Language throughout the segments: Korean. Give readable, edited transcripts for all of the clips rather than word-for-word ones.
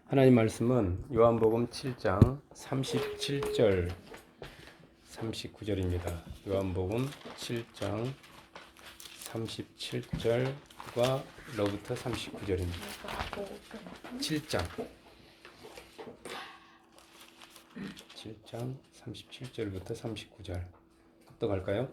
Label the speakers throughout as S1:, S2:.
S1: 하나님 말씀은 요한복음 7장 37절 39절입니다. 요한복음 7장 37절과 로부터 39절입니다. 7장 37절부터 39절 합독할까요?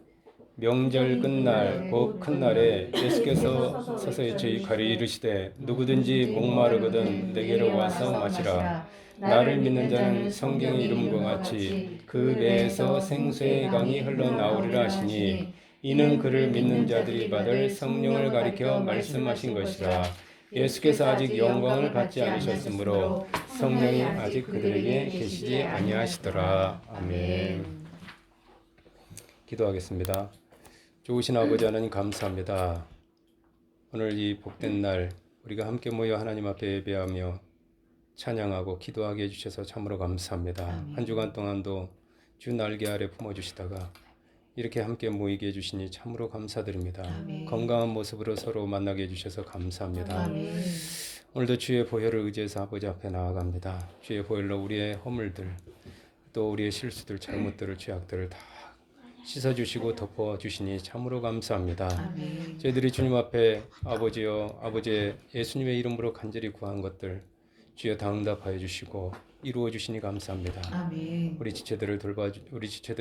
S1: 명절 끝날 곧 큰 날에 예수께서 서서히 저희 가리 이르시되 누구든지 목마르거든 내게로 와서 마시라. 나를 믿는 자는 성경의 이름과 같이 그 배에서 생수의 강이 흘러나오리라 하시니 이는 그를 믿는 자들이 받을 성령을 가리켜 말씀하신 것이라. 예수께서 아직 영광을 받지 않으셨으므로 성령이 아직 그들에게 계시지 아니하시더라. 아멘. 기도하겠습니다. 좋으신 아버지 하나님 감사합니다. 오늘 이 복된 날 우리가 함께 모여 하나님 앞에 예배하며 찬양하고 기도하게 해주셔서 참으로 감사합니다. 아멘. 한 주간 동안도 주 날개 아래 품어주시다가 이렇게 함께 모이게 해주시니 참으로 감사드립니다. 아멘. 건강한 모습으로 서로 만나게 해주셔서 감사합니다. 아멘. 오늘도 주의 보혈을 의지해서 아버지 앞에 나아갑니다. 주의 보혈로 우리의 허물들 또 우리의 실수들 잘못들을 죄악들을 다 씻어주시고 덮어주시니 참으로 감사합니다. 아멘. 저희들이 주님 앞에 아버지여 아버지의 예수님의 이름으로 간절히 구한 것들 주여 다 응답하여 주시고 이루어 주시니 감사합니다. 아멘. 우리 지체들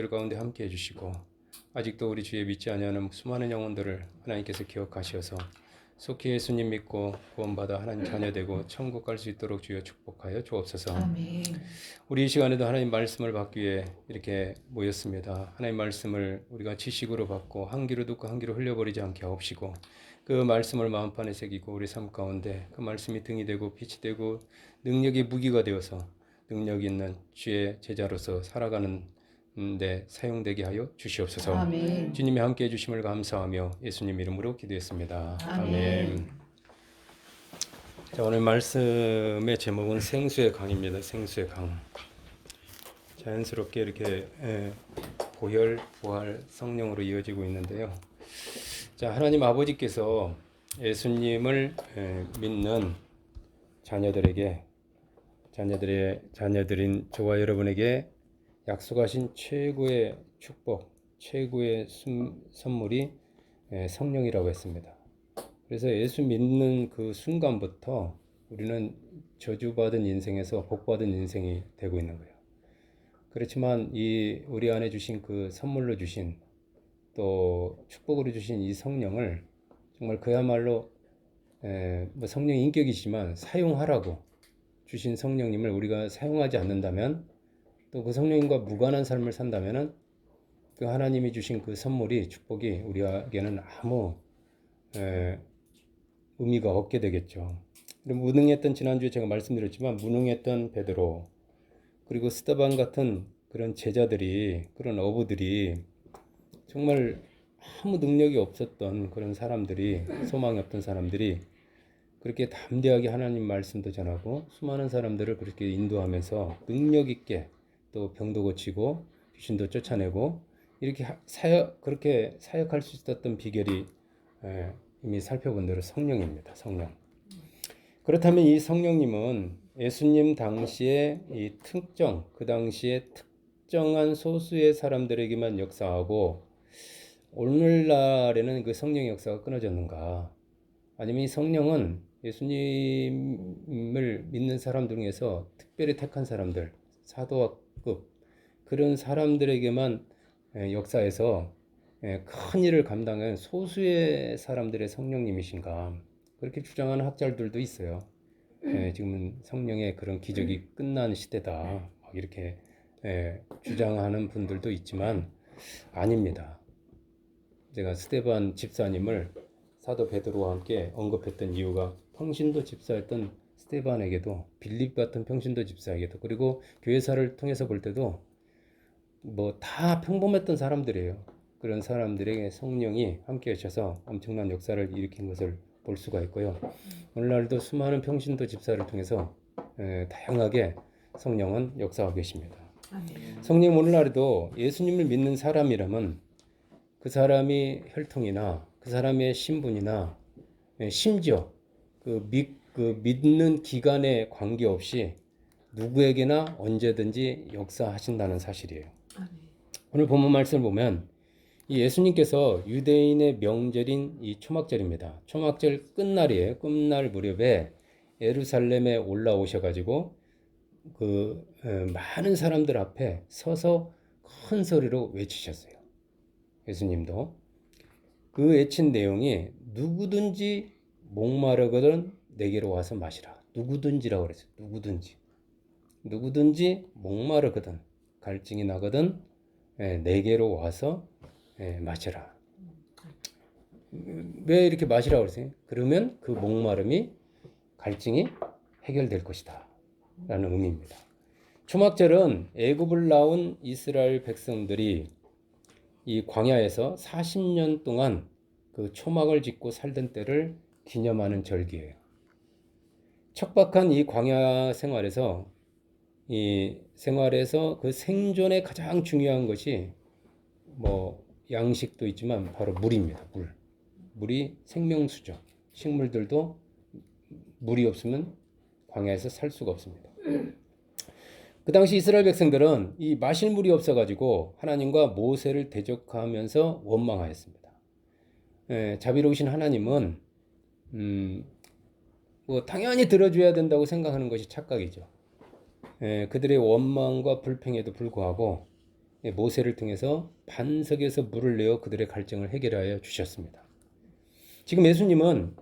S1: 가운데 함께 해주시고 아직도 우리 주의 믿지 아니하는 수많은 영혼들을 하나님께서 기억하셔서 속히 예수님 믿고 구원받아 하나님 자녀되고 천국 갈 수 있도록 주여 축복하여 주옵소서. 아멘. 우리 이 시간에도 하나님 말씀을 받기 위해 이렇게 모였습니다. 하나님 말씀을 우리가 지식으로 받고 한 귀로 듣고 한 귀로 흘려버리지 않게 하옵시고 그 말씀을 마음판에 새기고 우리 삶 가운데 그 말씀이 등이 되고 빛이 되고 능력이 무기가 되어서 능력 있는 주의 제자로서 살아가는 데 사용되게 하여 주시옵소서. 아멘. 주님이 함께 해주심을 감사하며 예수님 이름으로 기도했습니다. 아멘. 자, 오늘 말씀의 제목은 생수의 강입니다. 생수의 강. 자연스럽게 이렇게 보혈, 부활, 성령으로 이어지고 있는데요. 자, 하나님 아버지께서 예수님을 믿는 자녀들인 저와 여러분에게 약속하신 최고의 축복, 최고의 선물이 성령이라고 했습니다. 그래서 예수 믿는 그 순간부터 우리는 저주받은 인생에서 복받은 인생이 되고 있는 거예요. 그렇지만 이 우리 안에 주신 그 선물로 주신 또 축복으로 주신 이 성령을 정말 그야말로 뭐 성령 인격이지만 사용하라고 주신 성령님을 우리가 사용하지 않는다면 또 그 성령님과 무관한 삶을 산다면은 그 하나님이 주신 그 선물이 축복이 우리에게는 아무 의미가 없게 되겠죠. 무능했던 지난주에 제가 말씀드렸지만 무능했던 베드로 그리고 스데반 같은 그런 제자들이 그런 어부들이 정말 아무 능력이 없었던 그런 사람들이 소망이 없던 사람들이 그렇게 담대하게 하나님 말씀도 전하고 수많은 사람들을 그렇게 인도하면서 능력 있게 또 병도 고치고 귀신도 쫓아내고 이렇게 그렇게 사역할 수 있었던 비결이 이미 살펴본 대로 성령입니다. 성령. 그렇다면 이 성령님은 예수님 당시에 그 당시에 특정한 소수의 사람들에게만 역사하고 오늘날에는 그 성령의 역사가 끊어졌는가? 아니면 이 성령은 예수님을 믿는 사람들 중에서 특별히 택한 사람들, 사도급 그런 사람들에게만 역사해서 큰 일을 감당한 소수의 사람들의 성령님이신가? 그렇게 주장하는 학자들도 있어요. 지금은 성령의 그런 기적이 끝난 시대다. 이렇게 주장하는 분들도 있지만 아닙니다. 제가 스데반 집사님을 사도 베드로와 함께 언급했던 이유가 평신도 집사였던 스데반에게도 빌립 같은 평신도 집사에게도 그리고 교회사를 통해서 볼 때도 뭐 다 평범했던 사람들이에요. 그런 사람들에게 성령이 함께 하셔서 엄청난 역사를 일으킨 것을 볼 수가 있고요. 오늘날도 수많은 평신도 집사를 통해서 다양하게 성령은 역사하고 계십니다. 성령 오늘날에도 예수님을 믿는 사람이라면 그 사람이 혈통이나 그 사람의 신분이나 심지어 그 그 믿는 기간에 관계없이 누구에게나 언제든지 역사하신다는 사실이에요. 오늘 본문 말씀을 보면 이 예수님께서 유대인의 명절인 이 초막절입니다. 초막절 끝날이에요. 끝날 무렵에 예루살렘에 올라오셔가지고 많은 사람들 앞에 서서 큰 소리로 외치셨어요. 예수님도 그 외친 내용이 누구든지 목마르거든 내게로 와서 마시라. 누구든지라고 그랬어요. 누구든지 목마르거든 갈증이 나거든 내게로 와서 마셔라. 왜 이렇게 마시라고 그랬어요? 그러면 그 목마름이 갈증이 해결될 것이다 라는 의미입니다. 초막절은 애굽을 나온 이스라엘 백성들이 이 광야에서 40년 동안 그 초막을 짓고 살던 때를 기념하는 절기예요. 척박한 이 광야 생활에서 그 생존에 가장 중요한 것이 뭐 양식도 있지만 바로 물입니다. 물이 생명수죠. 식물들도 물이 없으면 광야에서 살 수가 없습니다. 그 당시 이스라엘 백성들은 이 마실 물이 없어가지고 하나님과 모세를 대적하면서 원망하였습니다. 자비로우신 하나님은 뭐 당연히 들어줘야 된다고 생각하는 것이 착각이죠. 그들의 원망과 불평에도 불구하고 모세를 통해서 반석에서 물을 내어 그들의 갈증을 해결하여 주셨습니다. 지금 예수님은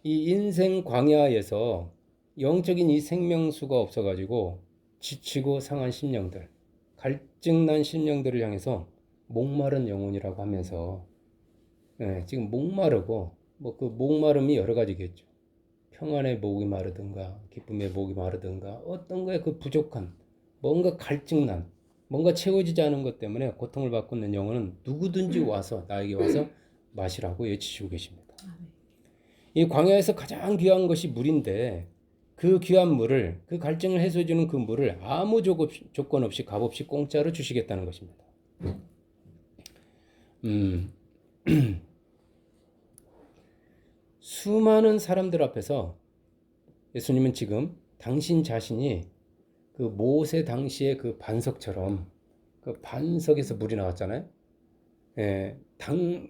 S1: 이 인생 광야에서 영적인 이 생명수가 없어가지고 지치고 상한 심령들, 갈증난 심령들을 향해서 목마른 영혼이라고 하면서 지금 목마르고 뭐 그 목마름이 여러 가지겠죠. 평안의 목이 마르든가 기쁨의 목이 마르든가 어떤 거에 그 부족한 뭔가 갈증난 뭔가 채워지지 않은 것 때문에 고통을 받고 있는 영혼은 누구든지 와서 나에게 와서 마시라고 외치시고 계십니다. 이 광야에서 가장 귀한 것이 물인데 그 귀한 물을 그 갈증을 해소해주는 그 물을 아무 조건 없이 값없이 공짜로 주시겠다는 것입니다. 수많은 사람들 앞에서 예수님은 지금 당신 자신이 그 모세 당시의 그 반석처럼 그 반석에서 물이 나왔잖아요.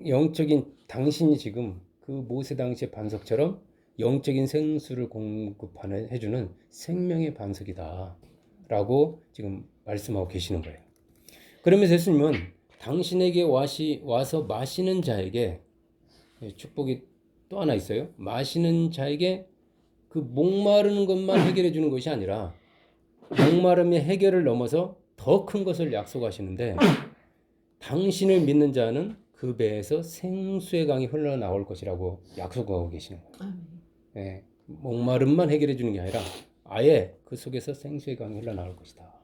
S1: 영적인 당신이 지금 그 모세 당시의 반석처럼 영적인 생수를 공급해주는 생명의 반석이다 라고 지금 말씀하고 계시는 거예요. 그러면서 예수님은 당신에게 와서 마시는 자에게 축복이 또 하나 있어요. 마시는 자에게 그 목마르는 것만 해결해 주는 것이 아니라 목마름의 해결을 넘어서 더 큰 것을 약속하시는데 당신을 믿는 자는 그 배에서 생수의 강이 흘러나올 것이라고 약속하고 계시는 거예요. 목마름만 해결해 주는 게 아니라 아예 그 속에서 생수의 강이 흘러나올 것이다.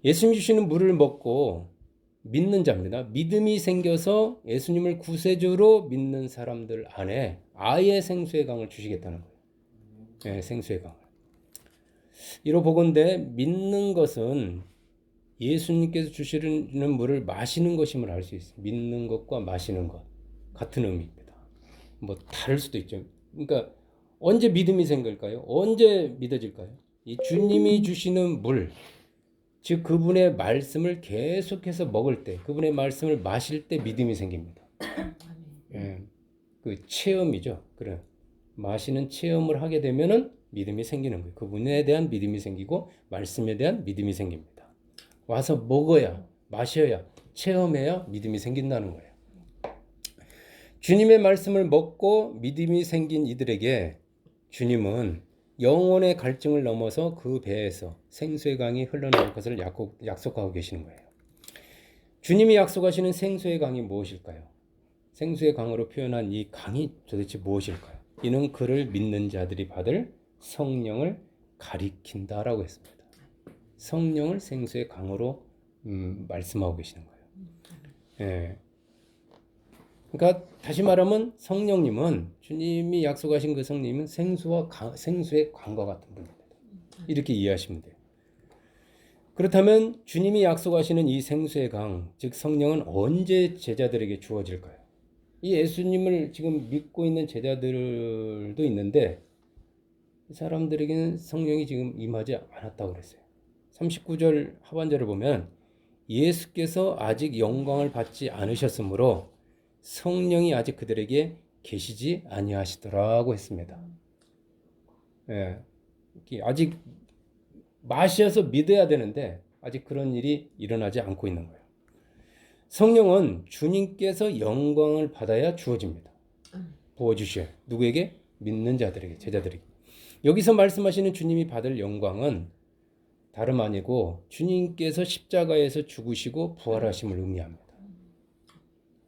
S1: 예수님 주시는 물을 먹고 믿는 자입니다. 믿음이 생겨서 예수님을 구세주로 믿는 사람들 안에 아예 생수의 강을 주시겠다는 거예요. 생수의 강을. 이로 보건대 믿는 것은 예수님께서 주시는 물을 마시는 것임을 알 수 있어요. 믿는 것과 마시는 것 같은 의미입니다. 뭐 다를 수도 있죠. 그러니까 언제 믿음이 생길까요? 언제 믿어질까요? 이 주님이 주시는 물, 즉 그분의 말씀을 계속해서 먹을 때, 그분의 말씀을 마실 때 믿음이 생깁니다. 그 체험이죠. 그래. 마시는 체험을 하게 되면은 믿음이 생기는 거예요. 그분에 대한 믿음이 생기고 말씀에 대한 믿음이 생깁니다. 와서 먹어야, 마셔야, 체험해야 믿음이 생긴다는 거예요. 주님의 말씀을 먹고 믿음이 생긴 이들에게 주님은 영혼의 갈증을 넘어서 그 배에서 생수의 강이 흘러나올 것을 약속하고 계시는 거예요. 주님이 약속하시는 생수의 강이 무엇일까요? 생수의 강으로 표현한 이 강이 도대체 무엇일까요? 이는 그를 믿는 자들이 받을 성령을 가리킨다라고 했습니다. 성령을 생수의 강으로 말씀하고 계시는 거예요. 그러니까 다시 말하면 성령님은 주님이 약속하신 그 성령님은 생수의 강과 같은 분입니다. 이렇게 이해하시면 돼요. 그렇다면 주님이 약속하시는 이 생수의 강, 즉 성령은 언제 제자들에게 주어질까요? 이 예수님을 지금 믿고 있는 제자들도 있는데 이 사람들에게는 성령이 지금 임하지 않았다고 그랬어요. 39절 하반절을 보면 예수께서 아직 영광을 받지 않으셨으므로 성령이 아직 그들에게 계시지 아니하시더라고 했습니다. 예, 아직 마셔서 믿어야 되는데 아직 그런 일이 일어나지 않고 있는 거예요. 성령은 주님께서 영광을 받아야 주어집니다. 부어주셔요. 누구에게? 믿는 자들에게, 제자들에게. 여기서 말씀하시는 주님이 받을 영광은 다름 아니고 주님께서 십자가에서 죽으시고 부활하심을 의미합니다.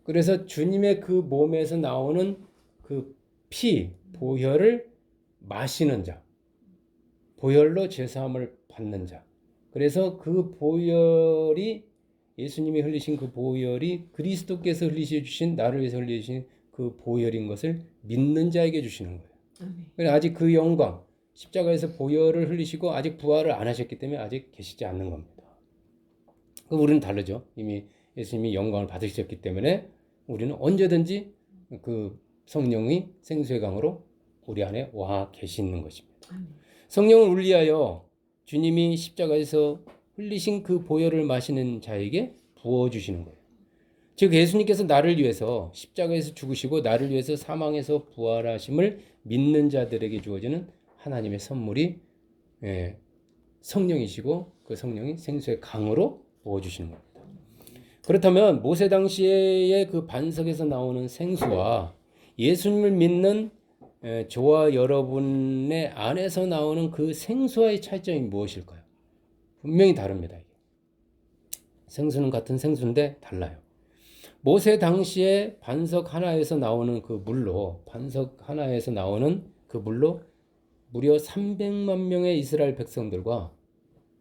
S1: 그래서 주님의 그 몸에서 나오는 그 피, 보혈을 마시는 자, 보혈로 죄사함을 받는 자. 그래서 그 보혈이 예수님이 흘리신 그 보혈이 그리스도께서 흘리셔 주신 나를 위해서 흘리신 그 보혈인 것을 믿는 자에게 주시는 거예요. 아직 그 영광, 십자가에서 보혈을 흘리시고 아직 부활을 안 하셨기 때문에 아직 계시지 않는 겁니다. 그럼 우리는 다르죠. 이미 예수님이 영광을 받으셨기 때문에 우리는 언제든지 그 성령이 생수의 강으로 우리 안에 와 계시는 것입니다. 성령을 울리하여 주님이 십자가에서 흘리신 그 보혈을 마시는 자에게 부어주시는 거예요. 즉 예수님께서 나를 위해서 십자가에서 죽으시고 나를 위해서 사망에서 부활하심을 믿는 자들에게 주어지는 하나님의 선물이 성령이시고 그 성령이 생수의 강으로 부어주시는 겁니다. 그렇다면 모세 당시의 그 반석에서 나오는 생수와 예수님을 믿는 저와 여러분의 안에서 나오는 그 생수와의 차이점이 무엇일까요? 분명히 다릅니다. 생수는 같은 생수인데 달라요. 모세 당시에 반석 하나에서 나오는 그 물로 무려 300만 명의 이스라엘 백성들과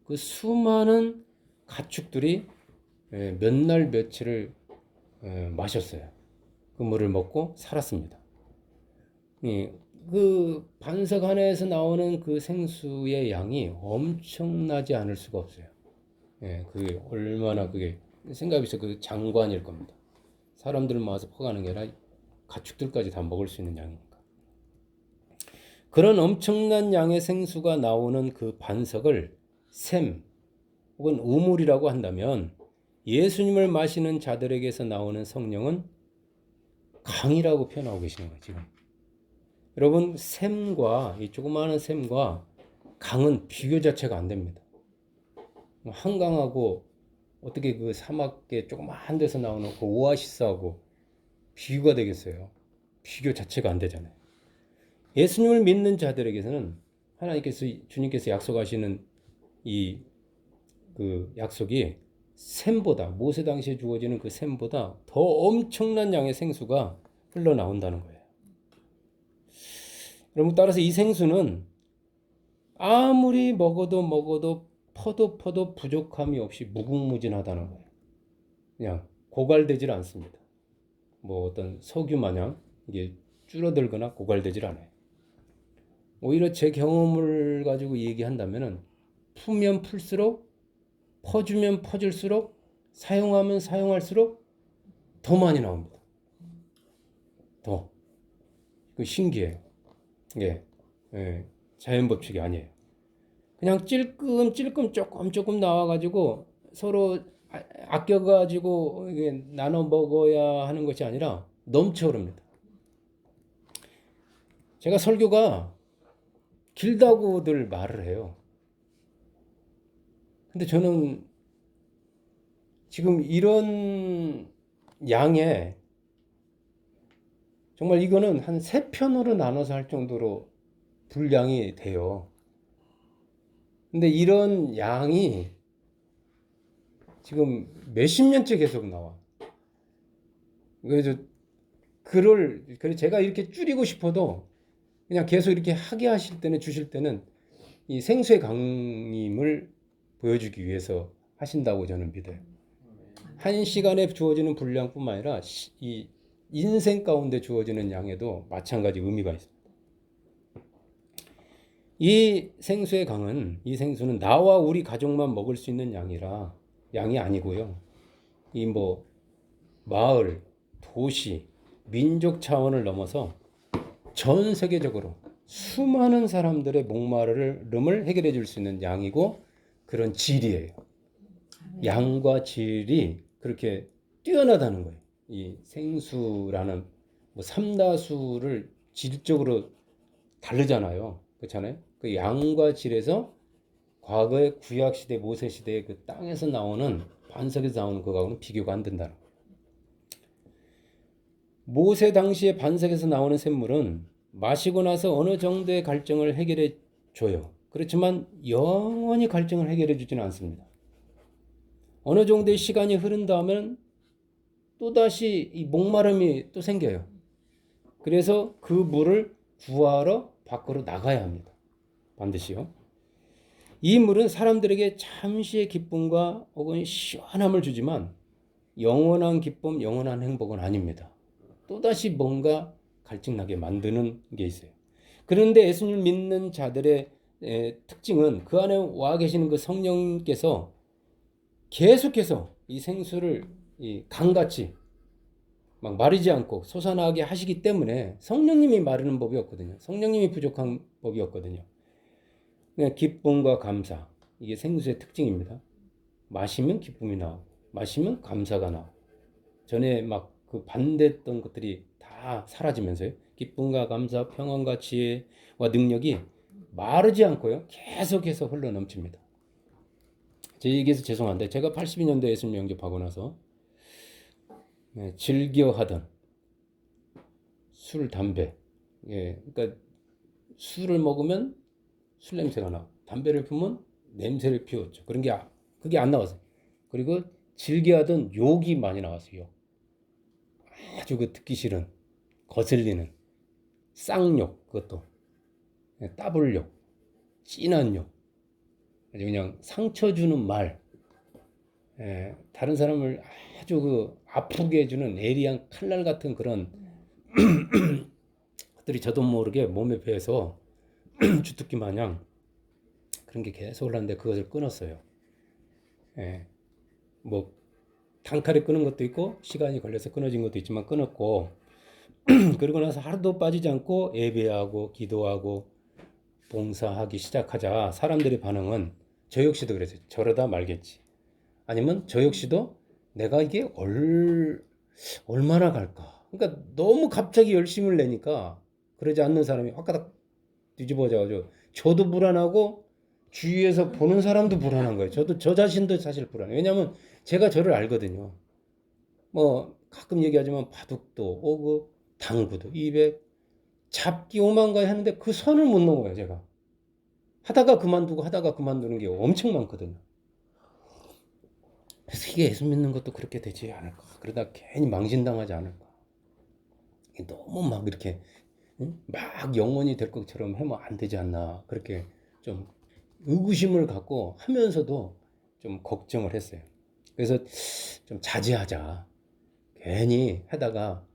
S1: 그 수많은 가축들이 몇 날 며칠을 마셨어요. 그 물을 먹고 살았습니다. 그 반석 하나에서 나오는 그 생수의 양이 엄청나지 않을 수가 없어요. 그게 얼마나 그게 생각이 있어 그 장관일 겁니다. 사람들 모아서 퍼가는 게 아니라 가축들까지 다 먹을 수 있는 양이니까. 그런 엄청난 양의 생수가 나오는 그 반석을 샘 혹은 우물이라고 한다면 예수님을 마시는 자들에게서 나오는 성령은 강이라고 표현하고 계시는 거예요. 지금 여러분 샘과 이 조그마한 샘과 강은 비교 자체가 안 됩니다. 한강하고 어떻게 그 사막에 조그마한 데서 나오는 그 오아시스하고 비교가 되겠어요. 비교 자체가 안 되잖아요. 예수님을 믿는 자들에게서는 주님께서 약속하시는 이 그 약속이 샘보다 모세 당시에 주어지는 그 샘보다 더 엄청난 양의 생수가 흘러나온다는 거예요. 여러분 따라서 이 생수는 아무리 먹어도 퍼도 부족함이 없이 무궁무진하다는 거예요. 그냥 고갈되질 않습니다. 뭐 어떤 석유 마냥 이게 줄어들거나 고갈되질 않아요. 오히려 제 경험을 가지고 얘기한다면은 풀면 풀수록 퍼주면 퍼질수록 사용하면 사용할수록 더 많이 나옵니다. 더. 그 신기해요. 예. 자연 법칙이 아니에요. 그냥 찔끔 조금 나와가지고 서로 아껴가지고 이게 나눠 먹어야 하는 것이 아니라 넘쳐 흐릅니다. 제가 설교가 길다고들 말을 해요. 근데 저는 지금 이런 양에 정말 이거는 한 3편으로 나눠서 할 정도로 분량이 돼요. 근데 이런 양이 지금 몇십 년째 계속 나와. 그래서 그래서 제가 이렇게 줄이고 싶어도 그냥 계속 이렇게 하게 하실 때는 주실 때는 이 생수의 강림을 보여주기 위해서 하신다고 저는 믿어요. 한 시간에 주어지는 분량뿐만 아니라 이 인생 가운데 주어지는 양에도 마찬가지 의미가 있습니다. 이 생수는 나와 우리 가족만 먹을 수 있는 양이 아니고요. 이 뭐 마을, 도시, 민족 차원을 넘어서 전 세계적으로 수많은 사람들의 목마름을 해결해 줄 수 있는 양이고 그런 질이에요. 양과 질이 그렇게 뛰어나다는 거예요. 이 생수라는 뭐 삼다수를 질적으로 다르잖아요. 그렇잖아요. 그 양과 질에서 과거의 구약 시대, 모세 시대의 그 땅에서 나오는 반석에서 나오는 그거하고는 비교가 안 된다는 거예요. 모세 당시의 반석에서 나오는 샘물은 마시고 나서 어느 정도의 갈증을 해결해 줘요. 그렇지만 영원히 갈증을 해결해 주지는 않습니다. 어느 정도의 시간이 흐른 다음엔 또다시 이 목마름이 또 생겨요. 그래서 그 물을 구하러 밖으로 나가야 합니다. 반드시요. 이 물은 사람들에게 잠시의 기쁨과 혹은 시원함을 주지만 영원한 기쁨, 영원한 행복은 아닙니다. 또다시 뭔가 갈증나게 만드는 게 있어요. 그런데 예수님을 믿는 자들의 특징은 그 안에 와 계시는 그 성령께서 계속해서 이 생수를 이 강같이 막 마르지 않고 솟아나게 하시기 때문에 성령님이 마르는 법이 없거든요. 성령님이 부족한 법이 없거든요. 그냥 기쁨과 감사, 이게 생수의 특징입니다. 마시면 기쁨이 나오고 마시면 감사가 나오고 전에 막 그 반대했던 것들이 다 사라지면서요. 기쁨과 감사, 평안과 지혜와 능력이 마르지 않고요. 계속해서 흘러 넘칩니다. 제 얘기해서 죄송한데 제가 82년도에 예수님 영접하고 나서 즐겨하던 술, 담배, 그러니까 술을 먹으면 술 냄새가 나고 담배를 피우면 냄새를 피웠죠. 그런 게 그게 안 나왔어요. 그리고 즐겨하던 욕이 많이 나왔어요. 욕. 아주 그 듣기 싫은 거슬리는 쌍욕, 그것도 따블욕, 찐한 욕, 아주 그냥 상처 주는 말, 다른 사람을 아주 그 아프게 해주는 예리한 칼날 같은 그런 것들이 저도 모르게 몸에 배서 주특기 마냥 그런 게 계속 올랐는데 그것을 끊었어요. 뭐 단칼에 끊은 것도 있고 시간이 걸려서 끊어진 것도 있지만 끊었고 그러고 나서 하루도 빠지지 않고 예배하고 기도하고 봉사하기 시작하자 사람들의 반응은 저 역시도 그랬어요. 저러다 말겠지. 아니면 저 역시도 내가 이게 얼마나 갈까. 그러니까 너무 갑자기 열심을 내니까 그러지 않는 사람이 확가닥 뒤집어져가지고 저도 불안하고 주위에서 보는 사람도 불안한 거예요. 저도 저 자신도 사실 불안해요. 왜냐하면 제가 저를 알거든요. 뭐 가끔 얘기하지만 바둑도 오고 당구도 입에 잡기 오만가 하는데 그 선을 못 넘어요. 제가 하다가 그만두고 하다가 그만두는 게 엄청 많거든요. 그래서 이게 예수 믿는 것도 그렇게 되지 않을까. 그러다 괜히 망신당하지 않을까. 너무 막 이렇게 막 영원히 될 것처럼 하면 안 되지 않나. 그렇게 좀 의구심을 갖고 하면서도 좀 걱정을 했어요. 그래서 좀 자제하자. 괜히 하다가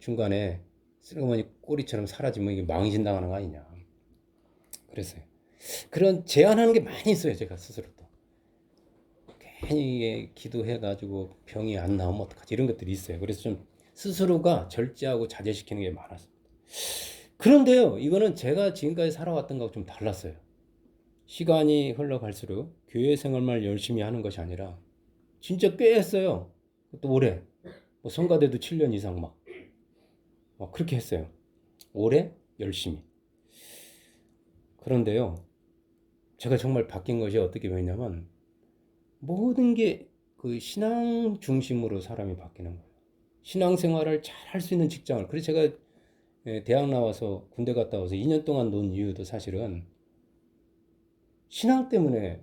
S1: 중간에 쓰레기머니 꼬리처럼 사라지면 이게 망신당하는 거 아니냐. 그랬어요. 그런 제안하는 게 많이 있어요. 제가 스스로도. 괜히 이게 기도해가지고 병이 안 나오면 어떡하지 이런 것들이 있어요. 그래서 좀 스스로가 절제하고 자제시키는 게 많았습니다. 그런데요, 이거는 제가 지금까지 살아왔던 것하고 좀 달랐어요. 시간이 흘러갈수록 교회 생활만 열심히 하는 것이 아니라 진짜 꽤 했어요. 또 오래. 뭐 성가대도 7년 이상 막 그렇게 했어요. 오래 열심히. 그런데요, 제가 정말 바뀐 것이 어떻게 보이냐면 모든 게 그 신앙 중심으로 사람이 바뀌는 거예요. 신앙생활을 잘 할 수 있는 직장을. 그래서 제가 대학 나와서 군대 갔다 와서 2년 동안 논 이유도 사실은 신앙 때문에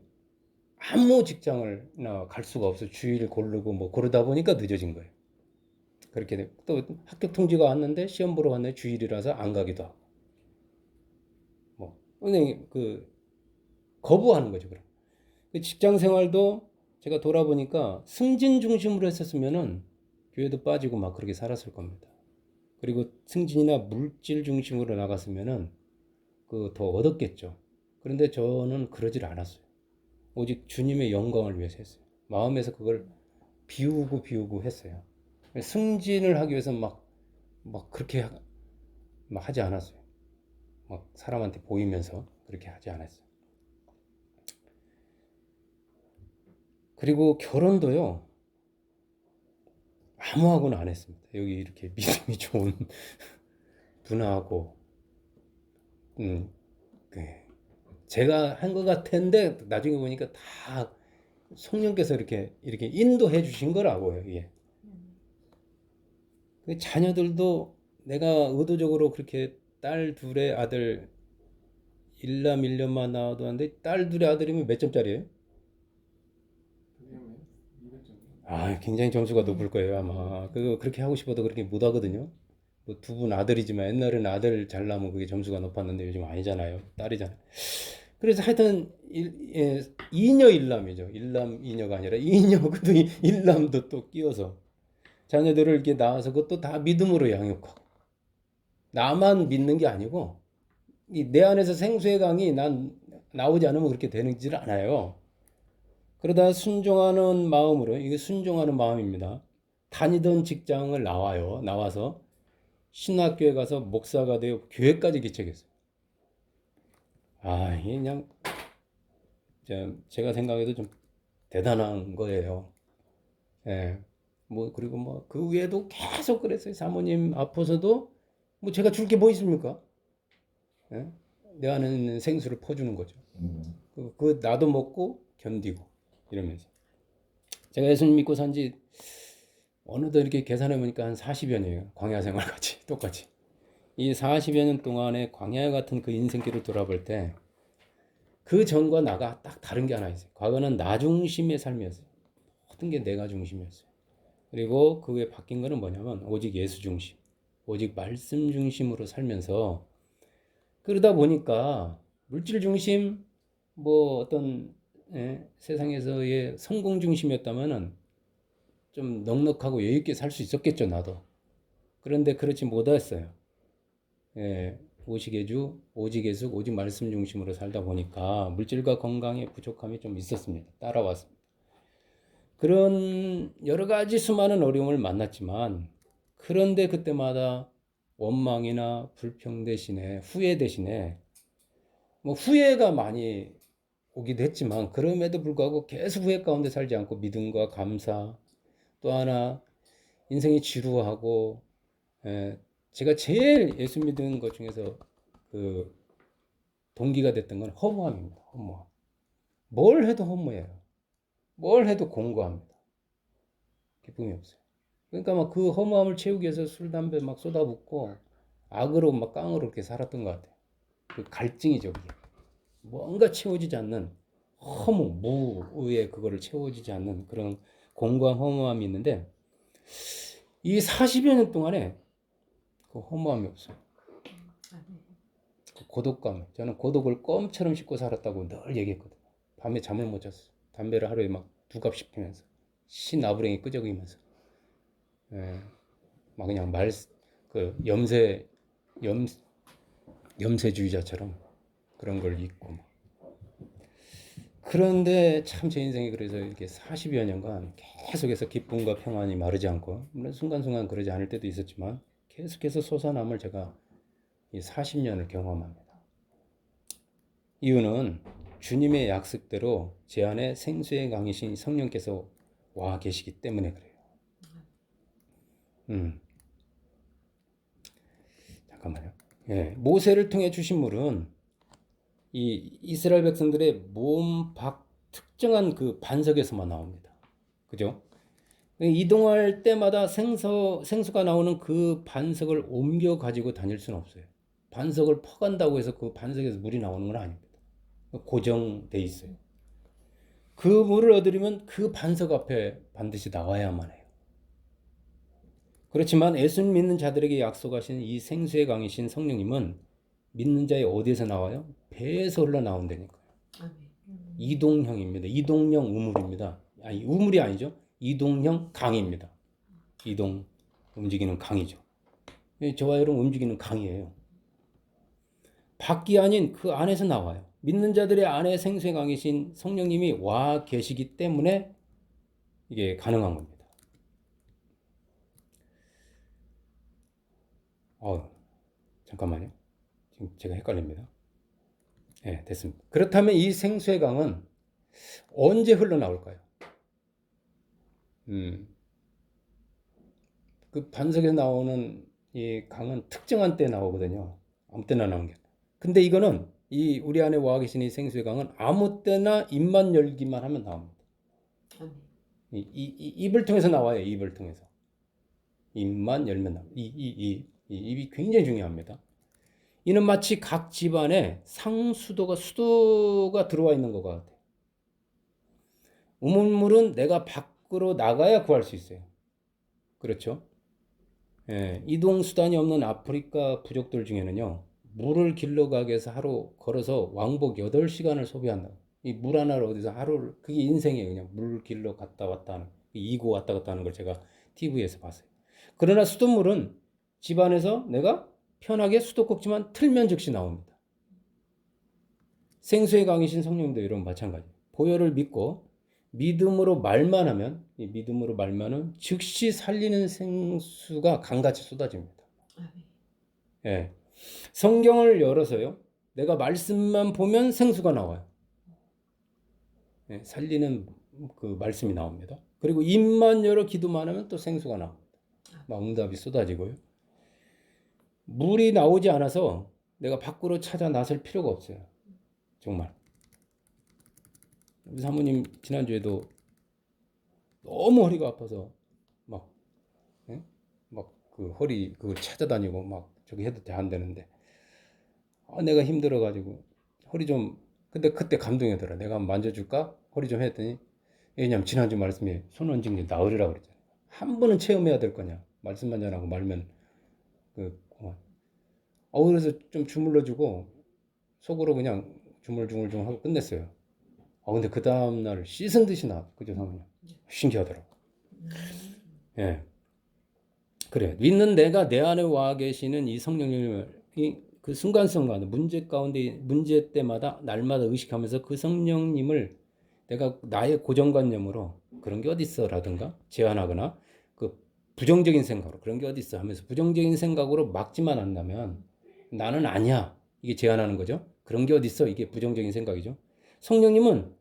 S1: 아무 직장을 갈 수가 없어. 주위를 고르고 뭐 그러다 보니까 늦어진 거예요. 그렇게 돼. 또 합격 통지가 왔는데 시험 보러 갔는데 주일이라서 안 가기도 하고. 뭐 그냥 그 거부하는 거죠. 그럼. 그 직장 생활도 제가 돌아보니까 승진 중심으로 했었으면은 교회도 빠지고 막 그렇게 살았을 겁니다. 그리고 승진이나 물질 중심으로 나갔으면은 그 더 얻었겠죠. 그런데 저는 그러질 않았어요. 오직 주님의 영광을 위해서 했어요. 마음에서 그걸 비우고 했어요. 승진을 하기 위해서 막 그렇게 막 하지 않았어요. 막 사람한테 보이면서 그렇게 하지 않았어요. 그리고 결혼도요, 아무하고는 안 했습니다. 여기 이렇게 믿음이 좋은 분하고, 그 제가 한 것 같은데 나중에 보니까 다 성령께서 이렇게 인도해 주신 거라고요. 이게 그 자녀들도 내가 의도적으로 그렇게 딸 둘의 아들 일남 1년만 나와도 하는데 딸 둘의 아들이면 몇 점짜리예요? 아, 굉장히 점수가 높을 거예요, 아마. 그렇게 하고 싶어도 그렇게 못 하거든요. 뭐 두 분 아들이지만 옛날에는 아들 잘 나면 그게 점수가 높았는데 요즘 아니잖아요. 딸이잖아요. 그래서 하여튼 이녀 일남이죠. 일남 이녀가 아니라 이녀 그도 일남도 또 끼워서 자녀들을 이렇게 낳아서 그것도 다 믿음으로 양육하고 나만 믿는 게 아니고 내 안에서 생수의 강이 난 나오지 않으면 그렇게 되는지를 않아요. 그러다 순종하는 마음으로 이게 순종하는 마음입니다. 다니던 직장을 나와요. 나와서 신학교에 가서 목사가 되어 교회까지 개척했어요. 아, 이게 그냥 제가 생각해도 좀 대단한 거예요. 예. 뭐 그리고 뭐 그 위에도 계속 그랬어요. 사모님 앞서서도 뭐 제가 줄 게 뭐 있습니까? 예? 내 안에 있는 생수를 퍼주는 거죠. 나도 먹고 견디고 이러면서 제가 예수님 믿고 산지 어느덧 이렇게 계산해 보니까 한 40여 년이에요. 광야 생활 같이 똑같이 이 40여 년 동안의 광야 같은 그 인생길을 돌아볼 때 그 전과 나가 딱 다른 게 하나 있어요. 과거는 나 중심의 삶이었어요. 모든 게 내가 중심이었어요. 그리고 그게 바뀐 거는 뭐냐면 오직 예수 중심, 오직 말씀 중심으로 살면서 그러다 보니까 물질 중심, 뭐 어떤 세상에서의 성공 중심이었다면은 좀 넉넉하고 여유 있게 살 수 있었겠죠, 나도. 그런데 그렇지 못했어요. 오직 예주, 오직 예수, 오직 말씀 중심으로 살다 보니까 물질과 건강에 부족함이 좀 있었습니다. 따라왔습니다. 그런 여러 가지 수많은 어려움을 만났지만 그런데 그때마다 원망이나 불평 대신에 후회 대신에 뭐 후회가 많이 오기도 했지만 그럼에도 불구하고 계속 후회 가운데 살지 않고 믿음과 감사 또 하나 인생이 지루하고 제가 제일 예수 믿은 것 중에서 그 동기가 됐던 건 허무함입니다. 허무함. 뭘 해도 허무해요. 뭘 해도 공고합니다. 기쁨이 없어요. 그러니까 막 그 허무함을 채우기 위해서 술, 담배 막 쏟아붓고 악으로 막 깡으로 이렇게 살았던 것 같아요. 그 갈증이죠, 그게. 뭔가 채워지지 않는 허무, 무의 그거를 채워지지 않는 그런 공고한 허무함이 있는데 이 40여 년 동안에 그 허무함이 없어요. 그 고독감. 저는 고독을 껌처럼 씹고 살았다고 늘 얘기했거든요. 밤에 잠을 못 잤어요. 담배를 하루에 막 2갑씩 피면서 신나부랭이 끄적이면서 막 그냥 염세 염 염세주의자처럼 그런 걸 잊고 막. 그런데 참 제 인생이 그래서 이렇게 40여 년간 계속해서 기쁨과 평안이 마르지 않고 물론 순간순간 그러지 않을 때도 있었지만 계속해서 솟아남을 제가 이 40년을 경험합니다. 이유는 주님의 약속대로 제 안에 생수의 강이신 성령께서 와 계시기 때문에 그래요. 잠깐만요. 모세를 통해 주신 물은 이 이스라엘 백성들의 몸 밖 특정한 그 반석에서만 나옵니다. 그죠? 이동할 때마다 생수가 나오는 그 반석을 옮겨 가지고 다닐 수는 없어요. 반석을 퍼간다고 해서 그 반석에서 물이 나오는 건 아닙니다. 고정돼 있어요. 그 물을 얻으려면 그 반석 앞에 반드시 나와야만 해요. 그렇지만 예수님 믿는 자들에게 약속하신 이 생수의 강이신 성령님은 믿는 자의 어디에서 나와요? 배에서 흘러나온다니까요. 이동형입니다. 이동형 우물입니다. 아니, 우물이 아니죠. 이동형 강입니다. 이동 움직이는 강이죠. 저와 여러분 움직이는 강이에요. 밖이 아닌 그 안에서 나와요. 믿는 자들의 안에 생수의 강이신 성령님이 와 계시기 때문에 이게 가능한 겁니다. 잠깐만요. 지금 제가 헷갈립니다. 네, 됐습니다. 그렇다면 이 생수의 강은 언제 흘러나올까요? 그 반석에 나오는 이 강은 특정한 때 나오거든요. 아무 때나 나오는 게. 근데 이거는 이 우리 안에 와 계신 이 생수의 강은 아무 때나 입만 열기만 하면 나옵니다. 입을 통해서 나와요. 입을 통해서. 입만 열면 나옵니다. 입이 굉장히 중요합니다. 이는 마치 각 집안에 수도가 들어와 있는 것 같아요. 우물물은 내가 밖으로 나가야 구할 수 있어요. 그렇죠? 예, 이동수단이 없는 아프리카 부족들 중에는요, 물을 길러 가기 위해서 하루 걸어서 왕복 8시간을 소비한다. 이 물 하나를 어디서 하루를, 그게 인생이에요. 그냥 물 길러 갔다 왔다 하는, 이고 왔다 갔다 하는 걸 제가 TV에서 봤어요. 그러나 수돗물은 집안에서 내가 편하게 수도꼭지만 틀면 즉시 나옵니다. 생수의 강이신 성령님도 여러분 마찬가지. 보혈을 믿고 믿음으로 말만 하면, 이 믿음으로 말만 하면 즉시 살리는 생수가 강같이 쏟아집니다. 예. 성경을 열어서요. 내가 말씀만 보면 생수가 나와요. 예, 살리는 그 말씀이 나옵니다. 그리고 입만 열어 기도만 하면 또 생수가 나옵니다. 막 응답이 쏟아지고요. 물이 나오지 않아서 내가 밖으로 찾아 나설 필요가 없어요. 정말. 우리 사모님 지난주에도 너무 허리가 아파서 막 그 허리 그걸 찾아다니고 막 저기 해도 안 되는데 내가 힘들어가지고 허리 좀 근데 그때 감동이더라. 내가 한번 만져줄까? 허리 좀 했더니 왜냐면 지난주 말씀에 손 얹은 게 나으리라고 그랬잖아요. 한 번은 체험해야 될 거냐. 말씀만 전하고 말면 그래서 좀 주물러주고 속으로 그냥 주물주물 좀 하고 끝냈어요. 근데 그 다음날 씻은 듯이 그죠, 사모님? 신기하더라고. 예. 그래. 믿는 내가 내 안에 와 계시는 이 성령님을, 그 순간순간, 문제 때마다, 날마다 의식하면서 그 성령님을 내가 나의 고정관념으로 그런 게 어딨어? 라든가, 제안하거나, 그 부정적인 생각으로 그런 게 어딨어? 하면서 부정적인 생각으로 막지만 않는다면 나는 아니야. 이게 제안하는 거죠. 그런 게 어딨어? 이게 부정적인 생각이죠. 성령님은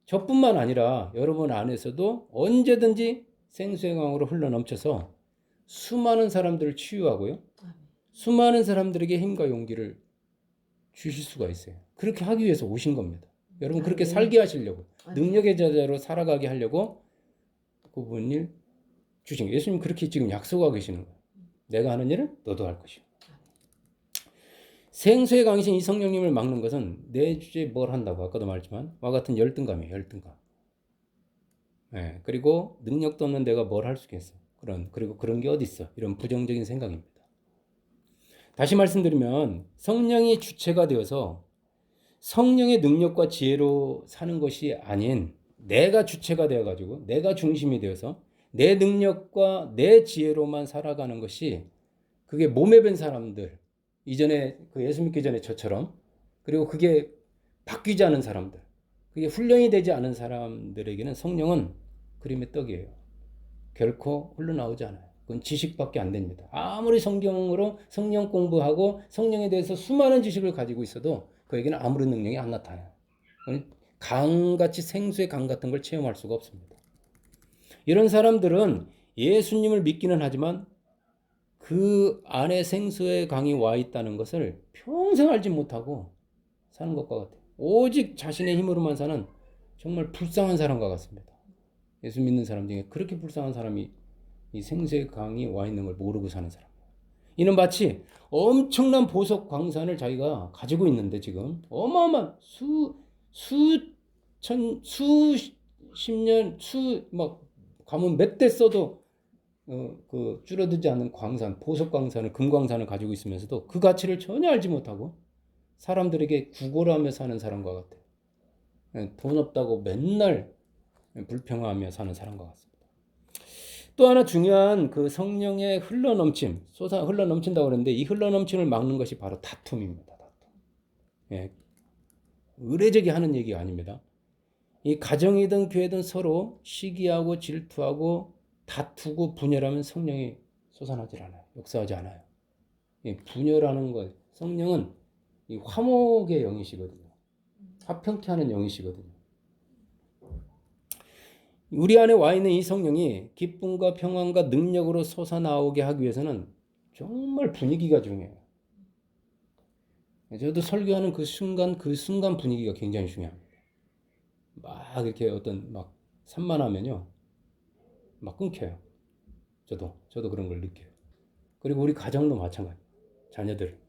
S1: 저뿐만 아니라 여러분 안에서도 언제든지 생수의 강으로 흘러넘쳐서 수많은 사람들을 치유하고요. 수많은 사람들에게 힘과 용기를 주실 수가 있어요. 그렇게 하기 위해서 오신 겁니다. 여러분 그렇게 살게 하시려고 능력의 자자로 살아가게 하려고 그분을 주신 거예요. 예수님 그렇게 지금 약속하고 계시는 거예요. 내가 하는 일을 너도 할 것이고. 생수의 강이신 이 성령님을 막는 것은 내 주제에 뭘 한다고 아까도 말했지만 와 같은 열등감이에요. 열등감. 네, 그리고 능력도 없는 내가 뭘 할 수 있겠어. 그리고 그런 게 어디 있어. 이런 부정적인 생각입니다. 다시 말씀드리면 성령이 주체가 되어서 성령의 능력과 지혜로 사는 것이 아닌 내가 주체가 되어가지고 내가 중심이 되어서 내 능력과 내 지혜로만 살아가는 것이 그게 몸에 밴 사람들 이전에 그 예수 믿기 전에 저처럼 그리고 그게 바뀌지 않은 사람들 그게 훈련이 되지 않은 사람들에게는 성령은 그림의 떡이에요. 결코 흘러나오지 않아요. 그건 지식밖에 안 됩니다. 아무리 성경으로 성령 공부하고 성령에 대해서 수많은 지식을 가지고 있어도 그에게는 아무런 능력이 안 나타나요. 강같이 생수의 강 같은 걸 체험할 수가 없습니다. 이런 사람들은 예수님을 믿기는 하지만 그 안에 생수의 강이 와 있다는 것을 평생 알지 못하고 사는 것과 같아요. 오직 자신의 힘으로만 사는 정말 불쌍한 사람과 같습니다. 예수 믿는 사람 중에 그렇게 불쌍한 사람이 이 생수의 강이 와 있는 걸 모르고 사는 사람. 이는 마치 엄청난 보석 광산을 자기가 가지고 있는데 지금 어마어마한 수십 년 막 가면 몇 대 써도 그 줄어들지 않는 광산, 보석 광산을 금광산을 가지고 있으면서도 그 가치를 전혀 알지 못하고 사람들에게 구걸하며 사는 사람과 같아요. 돈 없다고 맨날 불평하며 사는 사람과 같습니다. 또 하나 중요한 그 성령의 흘러넘친다고 그러는데 이 흘러넘침을 막는 것이 바로 다툼입니다. 다툼. 예, 의례적이 하는 얘기가 아닙니다. 이 가정이든 교회든 서로 시기하고 질투하고 다투고 분열하면 성령이 솟아나질 않아요. 역사하지 않아요. 분열하는 것, 성령은 이 화목의 영이시거든요. 화평케 하는 영이시거든요. 우리 안에 와 있는 이 성령이 기쁨과 평안과 능력으로 솟아나오게 하기 위해서는 정말 분위기가 중요해요. 저도 설교하는 그 순간 분위기가 굉장히 중요합니다. 막 이렇게 어떤 막 산만하면요, 막 끊겨요. 저도 그런 걸 느껴요. 그리고 우리 가정도 마찬가지. 자녀들.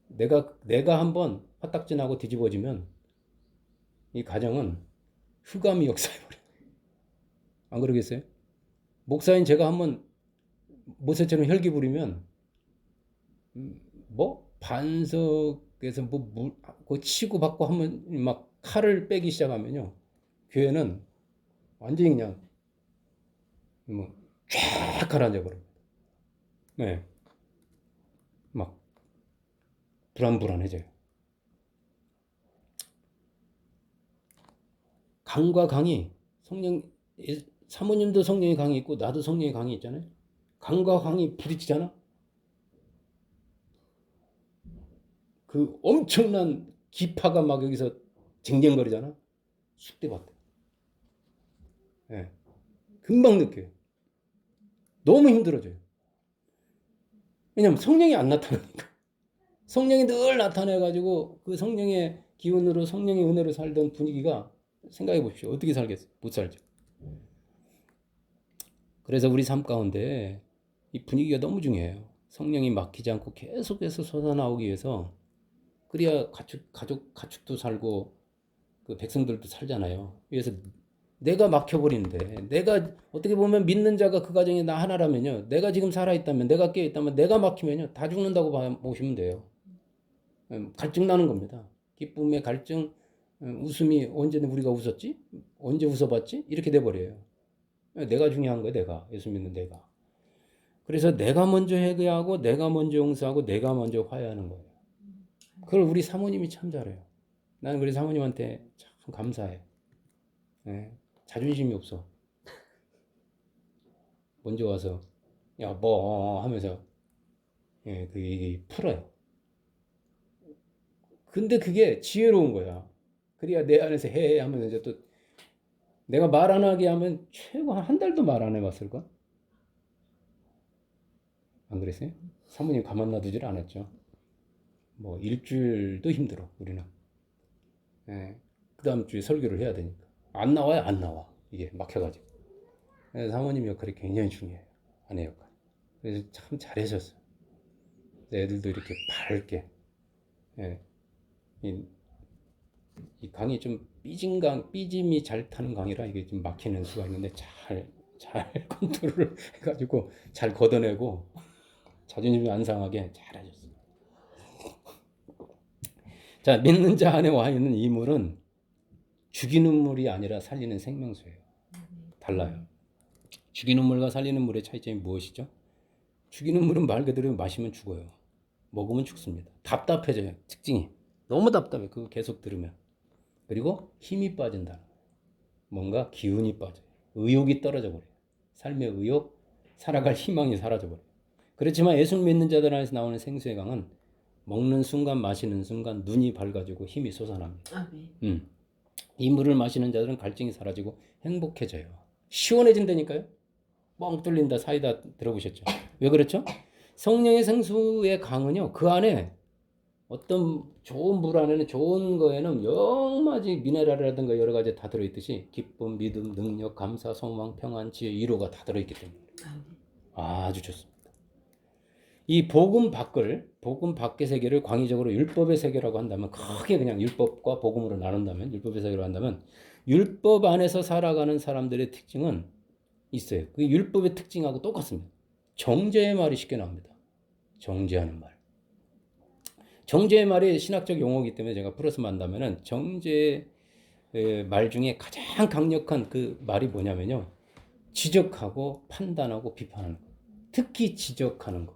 S1: 내가 한번 화딱지나고 뒤집어지면 이 가정은 흑암이 역사해버려요. 안 그러겠어요? 목사인 제가 한번 모세처럼 혈기 부리면 뭐 반석에서 뭐 치고 받고 하면 막 칼을 빼기 시작하면요, 교회는 완전히 그냥 뭐쫙 가라앉아 버려요. 네, 막 불안불안해져요. 강과 강이 성령, 사모님도 성령의 강이 있고 나도 성령의 강이 있잖아요. 강과 강이 부딪히잖아. 그 엄청난 기파가 막 여기서 쟁쟁거리잖아. 쑥대밭. 예. 금방 느껴요. 너무 힘들어져요. 왜냐면 성령이 안 나타나니까. 성령이 늘 나타나가지고 그 성령의 기운으로 성령의 은혜로 살던 분위기가, 생각해 보십시오. 어떻게 살겠어요? 못 살죠. 그래서 우리 삶 가운데 이 분위기가 너무 중요해요. 성령이 막히지 않고 계속해서 솟아나오기 위해서, 그래야 가축도 살고 그 백성들도 살잖아요. 그래서 내가 막혀버리는데, 내가 어떻게 보면 믿는 자가 그 가정에 나 하나라면요, 내가 지금 살아있다면, 내가 깨어있다면, 내가 막히면요 다 죽는다고 보시면 돼요. 갈증 나는 겁니다. 기쁨의 갈증, 웃음이 언제 우리가 웃었지? 언제 웃어봤지? 이렇게 돼버려요. 내가 중요한 거예요. 내가 예수 믿는 내가. 그래서 내가 먼저 회개하고 내가 먼저 용서하고 내가 먼저 화해하는 거예요. 그걸 우리 사모님이 참 잘해요. 나는 우리 사모님한테 참 감사해. 네. 자존심이 없어. 먼저 와서 뭐 하면서 풀어요. 근데 그게 지혜로운 거야. 그래야 내 안에서 해 하면서 이제 또 내가 말 안 하게 하면 최고 한 달도 말 안 해봤을까? 안 그랬어요? 사모님 가만 놔두질 않았죠. 뭐 일주일도 힘들어 우리는. 예. 그 다음 주에 설교를 해야 되니까 안 나와요. 안 나와. 이게 막혀가지고. 그래서 사모님 역할이 굉장히 중요해요. 아내 역할. 그래서 참 잘하셨어요. 애들도 이렇게 밝게. 예. 이 강이 좀 삐짐이 잘 타는 강이라 이게 좀 막히는 수가 있는데 잘 컨트롤을 해가지고 잘 걷어내고 자존심이 안 상하게 잘 하셨어요. 자, 믿는 자 안에 와 있는 이 물은 죽이는 물이 아니라 살리는 생명수예요. 달라요. 죽이는 물과 살리는 물의 차이점이 무엇이죠? 죽이는 물은 말 그대로 마시면 죽어요. 먹으면 죽습니다. 답답해져요. 특징이. 너무 답답해. 그거 계속 들으면. 그리고 힘이 빠진다. 뭔가 기운이 빠져요. 의욕이 떨어져 버려요. 삶의 의욕, 살아갈 희망이 사라져 버려요. 그렇지만 예수 믿는 자들 안에서 나오는 생수의 강은 먹는 순간 마시는 순간 눈이 밝아지고 힘이 솟아납니다. 이 물을 마시는 자들은 갈증이 사라지고 행복해져요. 시원해진다니까요. 뻥 뚫린다 사이다 들어보셨죠? 왜 그렇죠? 성령의 생수의 강은요, 그 안에 어떤 좋은 물 안에는, 좋은 거에는 영마지 미네랄이라든가 여러 가지 다 들어있듯이 기쁨, 믿음, 능력, 감사, 소망, 평안, 지혜, 위로가 다 들어있기 때문에 아주 좋습니다. 이 복음 밖의 세계를 광의적으로 율법의 세계라고 한다면, 크게 그냥 율법과 복음으로 나눈다면, 율법의 세계로 한다면, 율법 안에서 살아가는 사람들의 특징은 있어요. 그 율법의 특징하고 똑같습니다. 정죄의 말이 쉽게 나옵니다. 정죄하는 말. 정죄의 말이 신학적 용어이기 때문에 제가 풀어서 한다면은, 정죄의 말 중에 가장 강력한 그 말이 뭐냐면요, 지적하고 판단하고 비판하는 거. 특히 지적하는 거.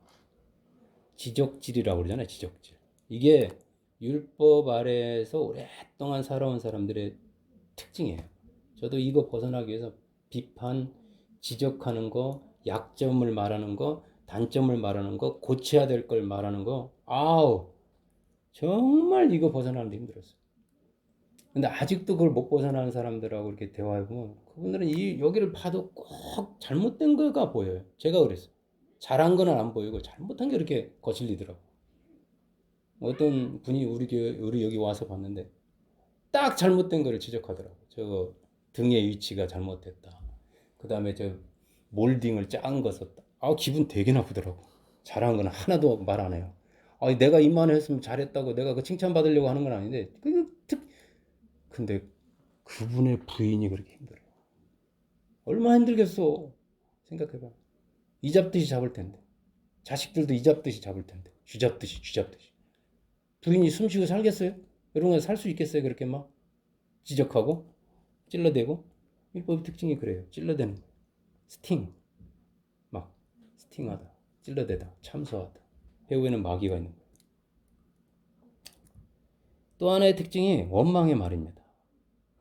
S1: 지적질이라고 그러잖아요. 지적질. 이게 율법 아래에서 오랫동안 살아온 사람들의 특징이에요. 저도 이거 벗어나기 위해서 비판, 지적하는 거, 약점을 말하는 거, 단점을 말하는 거, 고쳐야 될 걸 말하는 거, 정말 이거 벗어나는 데 힘들었어요. 근데 아직도 그걸 못 벗어나는 사람들하고 이렇게 대화해보면 그분들은 여기를 봐도 꼭 잘못된 거가 보여요. 제가 그랬어요. 잘한 거는 안 보이고 잘못한 게 이렇게 거슬리더라고. 어떤 분이 우리 여기 와서 봤는데 딱 잘못된 거를 지적하더라고. 저 등의 위치가 잘못됐다. 그 다음에 저 몰딩을 작은 거 썼다. 기분 되게 나쁘더라고. 잘한 거는 하나도 말 안 해요. 내가 이만 했으면 잘했다고 내가 그 칭찬받으려고 하는 건 아닌데 근데 그분의 부인이 그렇게 힘들어요. 얼마나 힘들겠어. 생각해봐. 이 잡듯이 잡을 텐데. 자식들도 이 잡듯이 잡을 텐데. 쥐잡듯이. 부인이 숨쉬고 살겠어요? 이런 거 살 수 있겠어요? 그렇게 막 지적하고 찔러대고. 율법의 특징이 그래요. 찔러대는 거. 스팅. 막 스팅하다. 찔러대다. 참소하다. 배후에는 마귀가 있는 거예요. 또 하나의 특징이 원망의 말입니다.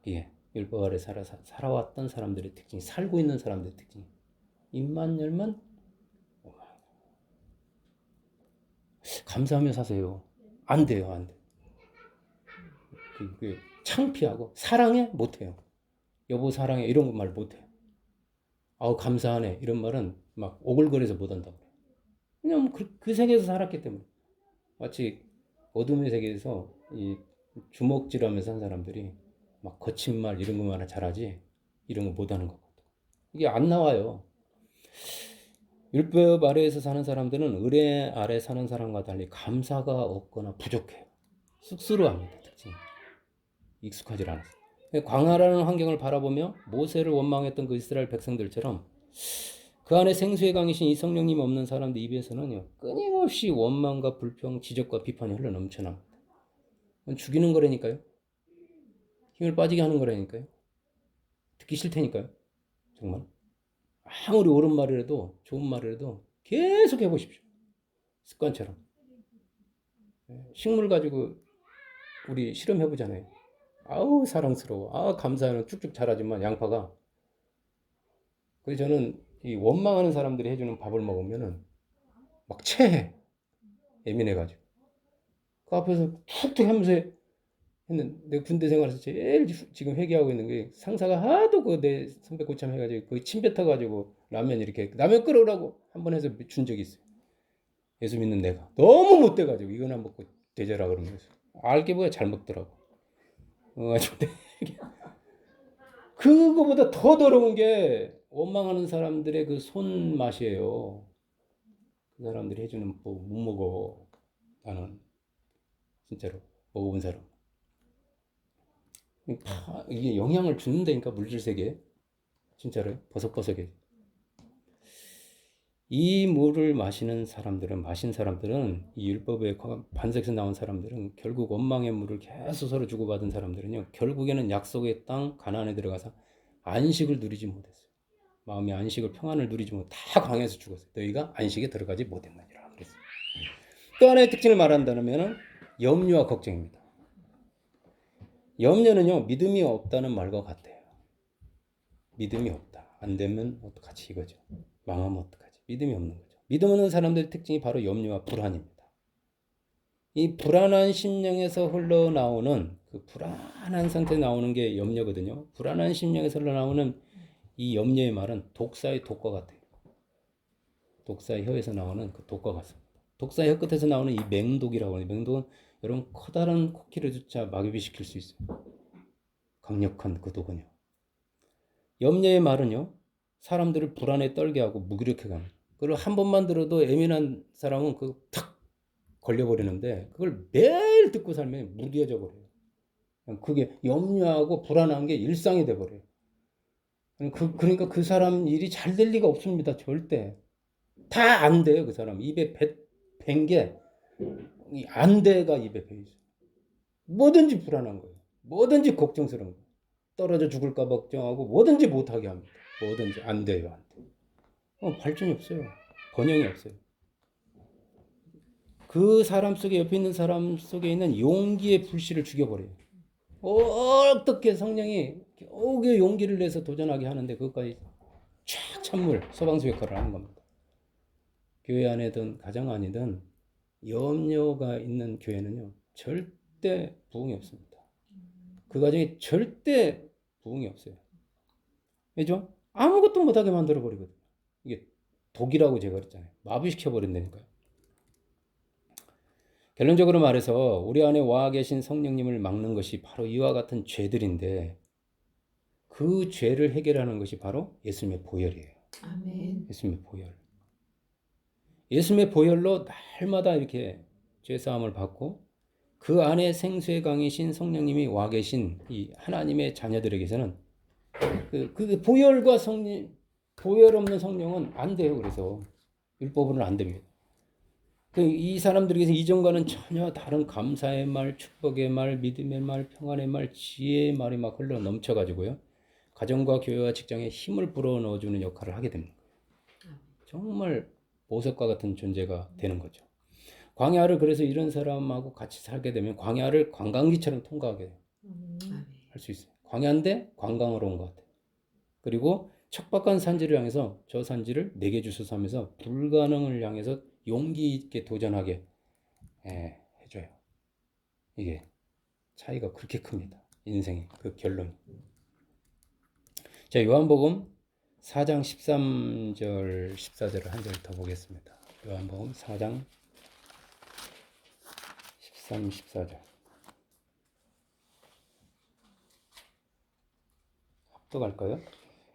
S1: 이게 율법 아래 살아왔던 사람들의 특징이, 살고 있는 사람들의 특징이. 입만 열면 감사하며 사세요. 안 돼요, 안 돼. 창피하고 사랑해 못해요. 여보 사랑해 이런 말 못해요. 감사하네 이런 말은 막 오글거려서 못한다고. 그냥 그 세계에서 살았기 때문에. 마치 어둠의 세계에서 이 주먹질하면서 한 사람들이 막 거친 말 이런 것만 잘하지 이런 거 못하는 거거든. 이게 안 나와요. 율법 아래에서 사는 사람들은 의뢰 아래 사는 사람과 달리 감사가 없거나 부족해요. 쑥스러워합니다. 특징이. 익숙하지 않아서. 광야라는 환경을 바라보며 모세를 원망했던 그 이스라엘 백성들처럼 그 안에 생수의 강이신 이 성령님 없는 사람들 입에서는요 끊임없이 원망과 불평, 지적과 비판이 흘러 넘쳐납니다. 죽이는 거라니까요. 힘을 빠지게 하는 거라니까요. 듣기 싫다니까요. 정말. 아무리 옳은 말이라도 좋은 말이라도 계속 해보십시오. 습관처럼. 식물 가지고 우리 실험해보잖아요. 사랑스러워. 감사해요. 쭉쭉 자라지만 양파가. 그래서 저는 이 원망하는 사람들이 해주는 밥을 먹으면은 막 체해. 예민해가지고. 그 앞에서 툭툭 하면서 했는데 내가 군대 생활에서 제일 지금 회개하고 있는 게 상사가 하도 그 내 선배 고참 해가지고 거의 침 뱉어가지고 라면 이렇게 라면 끓으라고 한 번 해서 준 적이 있어요. 예수 믿는 내가 너무 못돼가지고 이거나 먹고 되져라 그러면서 알게 뭐야 잘 먹더라고. 그거보다 더 더러운 게 원망하는 사람들의 그 손맛이에요. 그 사람들이 해주는 못 먹어. 나는 진짜로 먹어본 사람. 이게 영향을 주는다니까 물질세계에. 진짜로요. 버석버석해. 이 물을 마신 사람들은 이 율법의 반석에서 나온 사람들은 결국 원망의 물을 계속 서로 주고받은 사람들은요 결국에는 약속의 땅 가나안에 들어가서 안식을 누리지 못했어요. 마음의 안식을 평안을 누리지 못해 다 광야에서 죽었어요. 너희가 안식에 들어가지 못했느니라 그랬어요. 또 하나의 특징을 말한다면 염려와 걱정입니다. 염려는요 믿음이 없다는 말과 같아요. 믿음이 없다. 안 되면 어떡하지 이거죠. 망하면 어떡하지. 믿음이 없는 거죠. 믿음 없는 사람들의 특징이 바로 염려와 불안입니다. 이 불안한 심령에서 흘러나오는 그 불안한 상태에 나오는 게 염려거든요. 불안한 심령에서 흘러나오는 이 염려의 말은 독사의 독과 같아요. 독사의 혀에서 나오는 그 독과 같습니다. 독사의 혀 끝에서 나오는 이 맹독이라고 하는 맹독은 여러분 커다란 코끼리조차 마비시킬 수 있어요. 강력한 그 독은요. 염려의 말은요. 사람들을 불안에 떨게 하고 무기력해 갑니다. 그걸 한 번만 들어도 예민한 사람은 그 탁 걸려버리는데 그걸 매일 듣고 살면 무뎌져 버려요. 그게 염려하고 불안한 게 일상이 돼버려요. 그러니까 그 사람 일이 잘 될 리가 없습니다. 절대. 다 안 돼요. 그 사람. 입에 밴 게 안 돼가 입에 배 있어요. 뭐든지 불안한 거예요. 뭐든지 걱정스러운 거예요. 떨어져 죽을까 걱정하고 뭐든지 못하게 합니다. 뭐든지 안 돼요. 안 돼. 발전이 없어요. 번영이 없어요. 그 사람 속에 옆에 있는 사람 속에 있는 용기의 불씨를 죽여버려요. 어떻게 성령이 겨우겨우 용기를 내서 도전하게 하는데 그것까지 쫙 찬물 소방수 역할을 하는 겁니다. 교회 안에든 가정 안이든 염려가 있는 교회는요 절대 부흥이 없습니다. 그 과정에 절대 부흥이 없어요. 그죠? 아무것도 못하게 만들어 버리거든요. 이게 독이라고 제가 그랬잖아요. 마비시켜 버린다니까요. 결론적으로 말해서 우리 안에 와 계신 성령님을 막는 것이 바로 이와 같은 죄들인데 그 죄를 해결하는 것이 바로 예수님의 보혈이에요.
S2: 아멘.
S1: 예수님의 보혈. 예수님의 보혈로 날마다 이렇게 죄 사함을 받고 그 안에 생수의 강이신 성령님이 와 계신 이 하나님의 자녀들에게서는 그 보혈과 성령, 보혈 없는 성령은 안 돼요. 그래서 율법으로는 안 됩니다. 이 사람들에게서 이전과는 전혀 다른 감사의 말, 축복의 말, 믿음의 말, 평안의 말, 지혜의 말이 막 흘러 넘쳐가지고요. 가정과 교회와 직장에 힘을 불어넣어주는 역할을 하게 됩니다. 정말 보석과 같은 존재가 되는 거죠. 광야를 그래서 이런 사람하고 같이 살게 되면 광야를 관광지처럼 통과하게 할 수 있어요. 광야인데 관광으로 온 것 같아요. 그리고 척박한 산지를 향해서 저 산지를 내게 주소서 하면서 불가능을 향해서 용기 있게 도전하게 해줘요. 이게 차이가 그렇게 큽니다. 인생의 그 결론. 자, 요한복음 4장 13절 14절을 한 절 더 보겠습니다. 요한복음 4장 13, 14절. 합독할까요?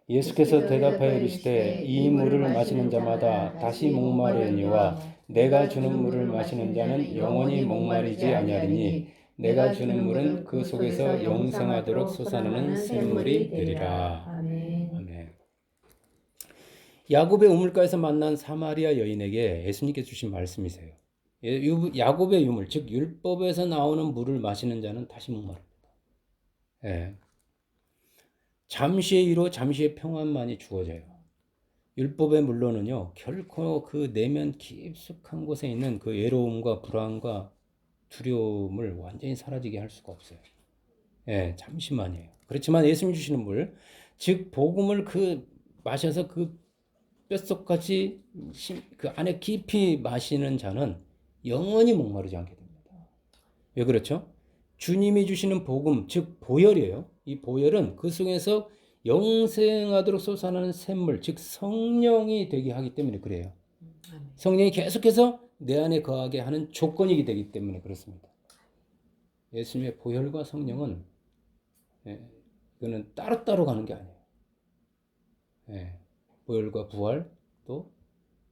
S1: 예수께서 대답하여 이르시되 이 물을 마시는 자마다 다시 목마르니와 내가 주는 물을 마시는 자는 영원히 목마르지 아니하리니 내가 주는 물은 그 속에서 영생하도록 솟아나는 샘물이 되리라. 아멘. 야곱의 우물가에서 만난 사마리아 여인에게 예수님께 주신 말씀이세요. 야곱의 유물, 즉 율법에서 나오는 물을 마시는 자는 다시 목마릅니다. 예. 잠시의 위로 잠시의 평안만이 주어져요. 율법의 물로는요, 결코 그 내면 깊숙한 곳에 있는 그 외로움과 불안과 두려움을 완전히 사라지게 할 수가 없어요. 예, 잠시만이에요. 그렇지만 예수님 주시는 물, 즉 복음을 마셔서 그 뼛속까지 그 안에 깊이 마시는 자는 영원히 목마르지 않게 됩니다. 왜 그렇죠? 주님이 주시는 복음, 즉 보혈이에요. 이 보혈은 그 속에서 영생하도록 솟아나는 샘물, 즉 성령이 되게 하기 때문에 그래요. 성령이 계속해서 내 안에 거하게 하는 조건이 되기 때문에 그렇습니다. 예수님의 보혈과 성령은 이거는 따로따로 가는 게 아니에요. 보혈과 부활, 또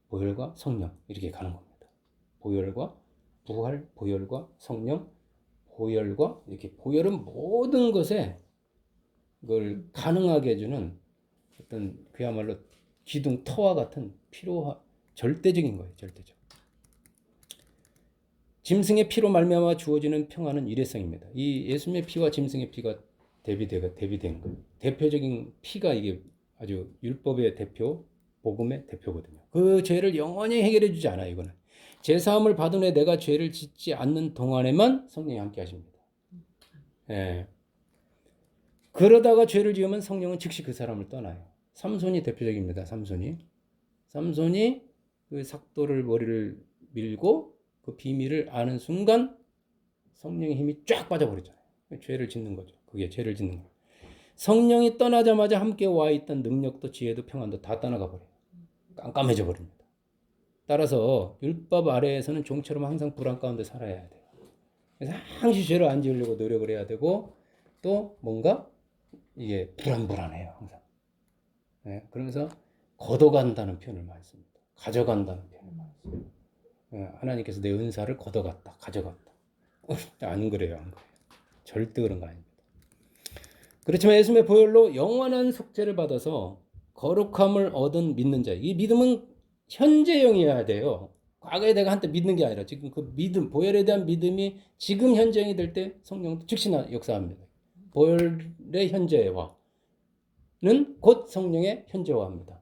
S1: 보혈과 성령 이렇게 가는 겁니다. 보혈과 부활, 보혈과 성령, 보혈과 이렇게 보혈은 모든 것에 그걸 가능하게 해주는 어떤 그야말로 기둥터와 같은 절대적인 거예요. 절대적. 짐승의 피로 말미암아 주어지는 평안은 일회성입니다. 이 예수님의 피와 짐승의 피가 대비된 거예요. 대표적인 피가 이게 아주 율법의 대표, 복음의 대표거든요. 그 죄를 영원히 해결해 주지 않아요. 이거는 제사함을 받은 후에 내가 죄를 짓지 않는 동안에만 성령이 함께 하십니다. 예. 그러다가 죄를 지으면 성령은 즉시 그 사람을 떠나요. 삼손이 대표적입니다. 삼손이 그 삭도를 머리를 밀고 그 비밀을 아는 순간 성령의 힘이 쫙 빠져버리잖아요. 죄를 짓는 거죠. 그게 죄를 짓는 거예요. 성령이 떠나자마자 함께 와 있던 능력도 지혜도 평안도 다 떠나가 버려요. 깜깜해져 버립니다. 따라서 율법 아래에서는 종처럼 항상 불안 가운데 살아야 돼요. 그래서 항상 죄를 안 지으려고 노력을 해야 되고 또 뭔가 이게 불안해요. 항상. 네, 그러면서 걷어간다는 표현을 많이 씁니다. 가져간다는 표현을 많이 씁니다. 네, 하나님께서 내 은사를 걷어갔다, 가져갔다. 안 그래요. 절대 그런 거 아닙니다. 그렇지만 예수님의 보혈로 영원한 속죄를 받아서 거룩함을 얻은 믿는 자. 이 믿음은 현재형이어야 돼요. 과거에 내가 한때 믿는 게 아니라 지금 그 믿음, 보혈에 대한 믿음이 지금 현재형이 될 때 성령도 즉시 역사합니다. 보혈의 현재화는 곧 성령의 현재화입니다.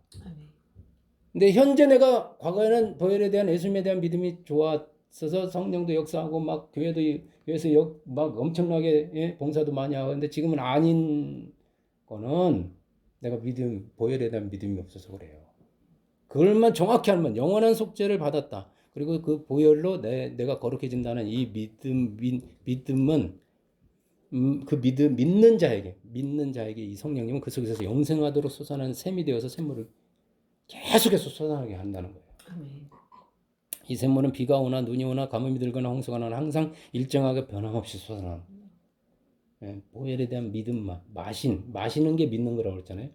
S1: 근데 현재 내가 과거에는 보혈에 대한 예수님에 대한 믿음이 좋았어서 성령도 역사하고 막 교회에서 막 엄청나게 봉사도 많이 하고 근데 지금은 아닌 거는 내가 보혈에 대한 믿음이 없어서 그래요. 그걸만 정확히 알면 영원한 속죄를 받았다. 그리고 그 보혈로 내가 거룩해진다는 이 믿음은 그 믿는 자에게 이 성령님은 그 속에서 영생하도록 솟아나는 샘이 되어서 샘물을 계속해서 솟아나게 한다는 거예요.
S2: 아멘.
S1: 이 샘물은 비가 오나 눈이 오나 가뭄이 들거나 홍수가 나나 항상 일정하게 변함없이 솟아나는 거예요. 보혈에 대한 믿음만 마시는 게 믿는 거라고 그랬잖아요.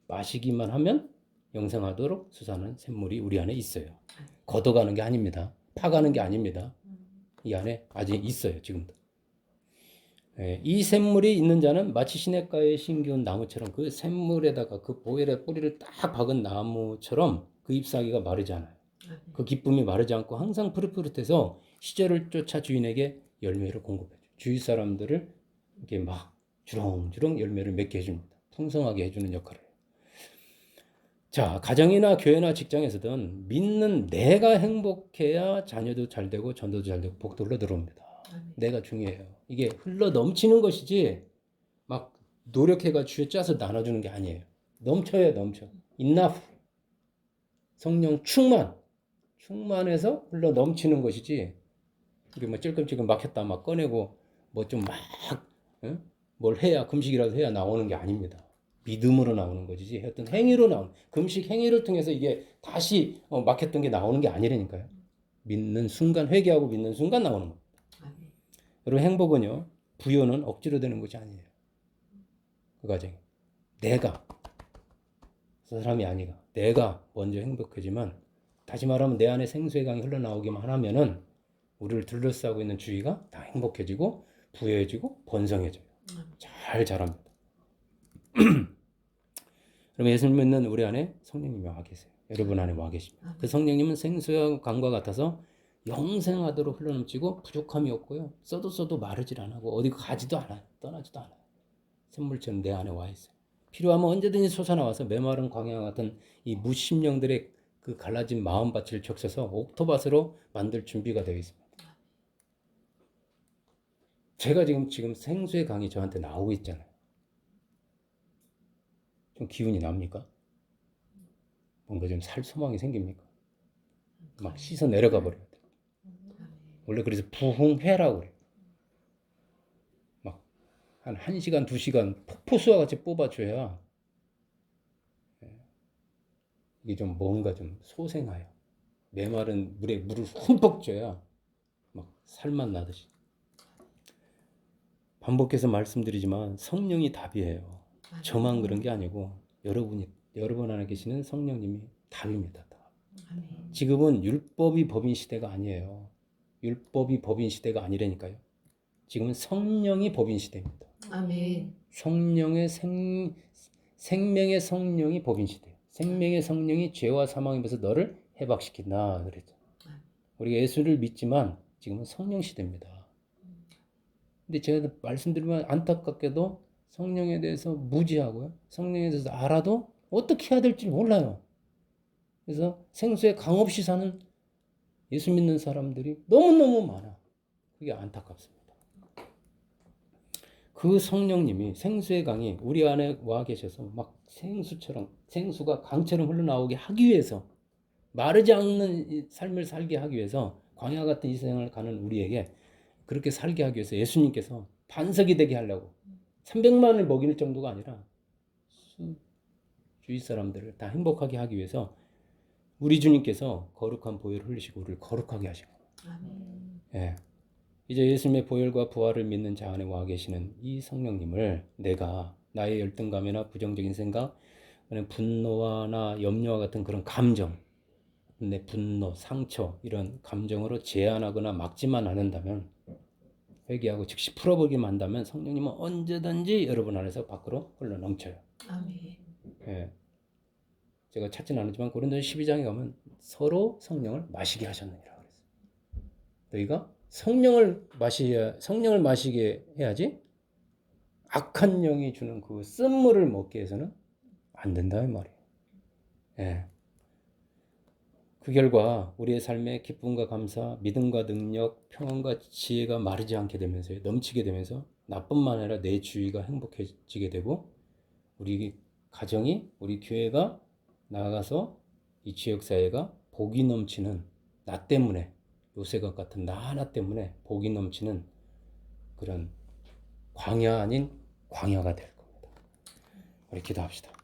S1: 마시기만 하면 영생하도록 솟아나는 샘물이 우리 안에 있어요. 걷어가는 게 아닙니다. 파가는 게 아닙니다. 이 안에 아직 있어요. 지금도. 이 샘물이 있는 자는 마치 시냇가에 심겨온 나무처럼 그 샘물에다가 그 보혈의 뿌리를 딱 박은 나무처럼 그 잎사귀가 마르지 않아요. 그 기쁨이 마르지 않고 항상 푸릇푸릇해서 시절을 쫓아 주인에게 열매를 공급해줘요. 주위 사람들을 이렇게 막 주렁주렁 열매를 맺게 해줍니다. 풍성하게 해주는 역할을 해요. 자, 가정이나 교회나 직장에서든 믿는 내가 행복해야 자녀도 잘 되고 전도도 잘 되고 복도 흘러 들어옵니다. 내가 중요해요. 이게 흘러 넘치는 것이지 막 노력해가 주에 짜서 나눠주는 게 아니에요. 넘쳐요, 넘쳐. enough. 성령 충만해서 흘러 넘치는 것이지. 이게 뭐 찔끔찔끔 막혔다 막 꺼내고 뭐 좀 막 뭘 해야 금식이라도 해야 나오는 게 아닙니다. 믿음으로 나오는 거지. 어떤 행위로 나오는 금식 행위를 통해서 이게 다시 막혔던 게 나오는 게 아니라니까요. 믿는 순간 회개하고 믿는 순간 나오는 겁니다. 여러분 행복은요 부여는 억지로 되는 것이 아니에요. 그 과정이 내가 사람이 아니가 내가 먼저 행복하지만 다시 말하면 내 안에 생수의 강이 흘러나오기만 하면은 우리를 둘러싸고 있는 주위가 다 행복해지고 부여해지고 번성해져요. 잘 자랍니다. 그럼 예수님 믿는 우리 안에 성령님이 와 계세요. 여러분 안에 와 계십니다. 그 성령님은 생수의 강과 같아서 영생하도록 흘러넘치고 부족함이 없고요. 써도 마르질 않고 어디 가지도 않아요. 떠나지도 않아요. 샘물처럼 내 안에 와 있어요. 필요하면 언제든지 솟아나와서 메마른 광야 같은 이 무심령들의 그 갈라진 마음밭을 적셔서 옥토밭으로 만들 준비가 되어 있습니다. 제가 지금 생수의 강이 저한테 나오고 있잖아요. 좀 기운이 납니까? 뭔가 좀 살 소망이 생깁니까? 막 씻어 내려가 버려요. 원래 그래서 부흥회라고 그래요. 막 한 1시간, 2시간 폭포수와 같이 뽑아줘야 이게 좀 뭔가 좀 소생하여 메마른 물에 물을 흠뻑 줘야 막 살맛 나듯이. 반복해서 말씀드리지만 성령이 답이에요. 저만 그런 게 아니고 여러분 안에 계시는 성령님이 답입니다. 답. 지금은 율법이 법인 시대가 아니에요. 율법이 법인 시대가 아니라니까요. 지금은 성령이 법인 시대입니다.
S2: 아멘.
S1: 성령의 생명의 성령이 법인 시대예요. 생명의 성령이 죄와 사망에서 너를 해박시킨다 그랬죠. 우리가 예수를 믿지만 지금은 성령 시대입니다. 근데 제가 말씀드리면 안타깝게도 성령에 대해서 무지하고요. 성령에 대해서 알아도 어떻게 해야 될지 몰라요. 그래서 생수에 강 없이 사는 예수 믿는 사람들이 너무너무 많아. 그게 안타깝습니다. 그 성령님이 생수의 강이 우리 안에 와 계셔서 막 생수가 강처럼 흘러나오게 하기 위해서 마르지 않는 삶을 살게 하기 위해서 광야 같은 이 세상을 가는 우리에게 그렇게 살게 하기 위해서 예수님께서 반석이 되게 하려고 300만을 먹일 정도가 아니라 주위 사람들을 다 행복하게 하기 위해서 우리 주님께서 거룩한 보혈을 흘리시고 우리를 거룩하게 하신 거예요. 예. 이제 예수님의 보혈과 부활을 믿는 자 안에 와 계시는 이 성령님을 내가 나의 열등감이나 부정적인 생각, 분노나 염려와 같은 그런 감정, 내 분노, 상처 이런 감정으로 제한하거나 막지만 않는다면 회개하고 즉시 풀어보기만 한다면 성령님은 언제든지 여러분 안에서 밖으로 흘러넘쳐요.
S2: 아멘.
S1: 예. 제가 찾지는 않았지만 고린도서 12장에 가면 서로 성령을 마시게 하셨느니라 그랬어요. 너희가 성령을 마시게 해야지 악한 영이 주는 그 쓴물을 먹게 해서는 안 된다 이 말이에요. 예. 그 결과 우리의 삶에 기쁨과 감사, 믿음과 능력, 평안과 지혜가 마르지 않게 되면서 넘치게 되면서 나뿐만 아니라 내 주위가 행복해지게 되고 우리 가정이 우리 교회가 나아가서 이 지역사회가 복이 넘치는 나 때문에 요새것 같은 나 하나 때문에 복이 넘치는 그런 광야 아닌 광야가 될 겁니다. 우리 기도합시다.